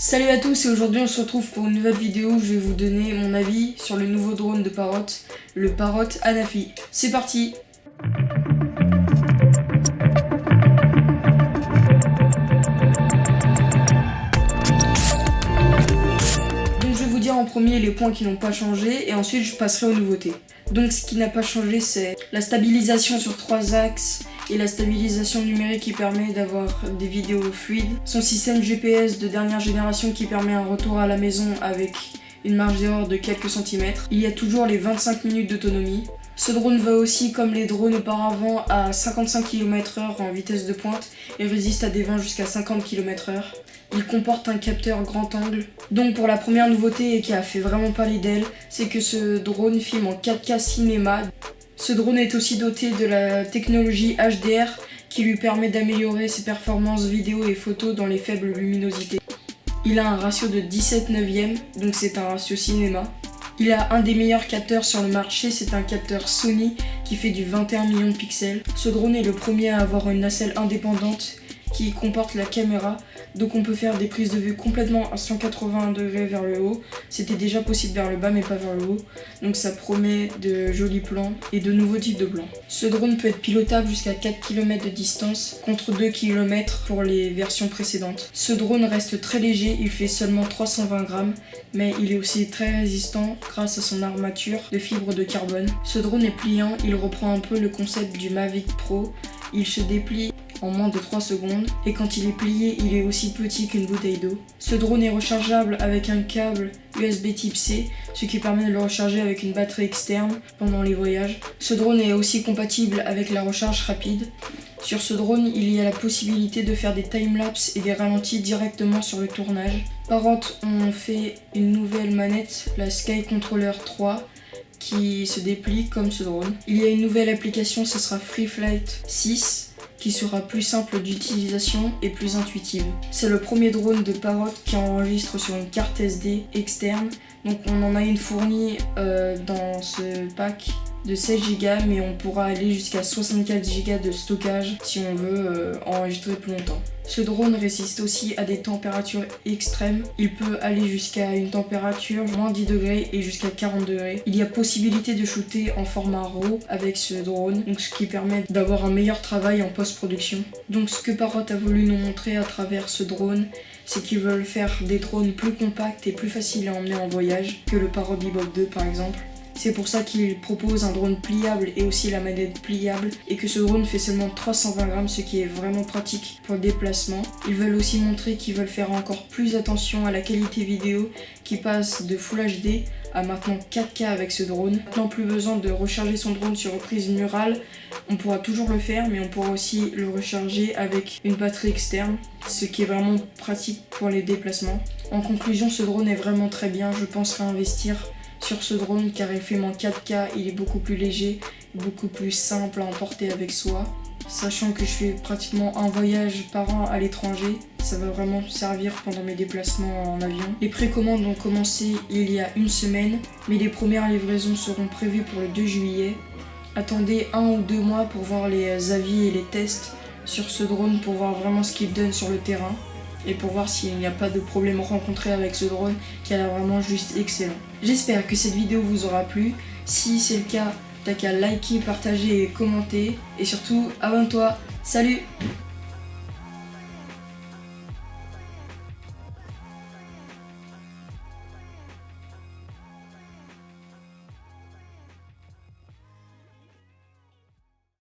Salut à tous et aujourd'hui on se retrouve pour une nouvelle vidéo où je vais vous donner mon avis sur le nouveau drone de Parrot, le Parrot Anafi. C'est parti! Donc je vais vous dire en premier les points qui n'ont pas changé et ensuite je passerai aux nouveautés. Donc ce qui n'a pas changé c'est la stabilisation sur 3 axes et la stabilisation numérique qui permet d'avoir des vidéos fluides. Son système GPS de dernière génération qui permet un retour à la maison avec une marge d'erreur de quelques centimètres. Il y a toujours les 25 minutes d'autonomie. Ce drone va aussi, comme les drones auparavant, à 55 km/h en vitesse de pointe et résiste à des vents jusqu'à 50 km/h. Il comporte un capteur grand angle. Donc pour la première nouveauté et qui a fait vraiment parler d'elle, c'est que ce drone filme en 4K cinéma. Ce drone est aussi doté de la technologie HDR qui lui permet d'améliorer ses performances vidéo et photos dans les faibles luminosités. Il a un ratio de 17/9, donc c'est un ratio cinéma. Il a un des meilleurs capteurs sur le marché, c'est un capteur Sony qui fait du 21 millions de pixels. Ce drone est le premier à avoir une nacelle indépendante qui comporte la caméra, donc on peut faire des prises de vue complètement à 180 degrés vers le haut. C'était déjà possible vers le bas mais pas vers le haut, donc ça promet de jolis plans et de nouveaux types de plans. Ce drone peut être pilotable jusqu'à 4 km de distance contre 2 km pour les versions précédentes. Ce drone reste très léger, il fait seulement 320 grammes, mais il est aussi très résistant grâce à son armature de fibre de carbone. Ce drone est pliant, il reprend un peu le concept du Mavic Pro, il se déplie en moins de 3 secondes et quand il est plié, il est aussi petit qu'une bouteille d'eau. Ce drone est rechargeable avec un câble USB type C, ce qui permet de le recharger avec une batterie externe pendant les voyages. Ce drone est aussi compatible avec la recharge rapide. Sur ce drone, il y a la possibilité de faire des timelapses et des ralentis directement sur le tournage. Parrot ont fait une nouvelle manette, la Sky Controller 3, qui se déplie comme ce drone. Il y a une nouvelle application, ce sera FreeFlight 6, qui sera plus simple d'utilisation et plus intuitive. C'est le premier drone de Parrot qui enregistre sur une carte SD externe. Donc on en a une fournie dans ce pack de 16 Go, mais on pourra aller jusqu'à 64 Go de stockage si on veut enregistrer plus longtemps. Ce drone résiste aussi à des températures extrêmes. Il peut aller jusqu'à une température moins 10 degrés et jusqu'à 40 degrés. Il y a possibilité de shooter en format RAW avec ce drone, donc ce qui permet d'avoir un meilleur travail en post-production. Donc ce que Parrot a voulu nous montrer à travers ce drone, c'est qu'ils veulent faire des drones plus compacts et plus faciles à emmener en voyage que le Parrot Bebop 2 par exemple. C'est pour ça qu'ils proposent un drone pliable et aussi la manette pliable et que ce drone fait seulement 320 grammes, ce qui est vraiment pratique pour le déplacement. Ils veulent aussi montrer qu'ils veulent faire encore plus attention à la qualité vidéo qui passe de Full HD à maintenant 4K avec ce drone. Maintenant plus besoin de recharger son drone sur reprise murale, on pourra toujours le faire mais on pourra aussi le recharger avec une batterie externe, ce qui est vraiment pratique pour les déplacements. En conclusion, ce drone est vraiment très bien, je pense réinvestir sur ce drone car il filme en 4K, il est beaucoup plus léger, beaucoup plus simple à emporter avec soi. Sachant que je fais pratiquement un voyage par an à l'étranger, ça va vraiment servir pendant mes déplacements en avion. Les précommandes ont commencé il y a une semaine, mais les premières livraisons seront prévues pour le 2 juillet. Attendez 1 ou 2 mois pour voir les avis et les tests sur ce drone pour voir vraiment ce qu'il donne sur le terrain et pour voir s'il n'y a pas de problème rencontré avec ce drone qui a l'air vraiment juste excellent. J'espère que cette vidéo vous aura plu. Si c'est le cas, t'as qu'à liker, partager et commenter. Et surtout, abonne-toi. Salut!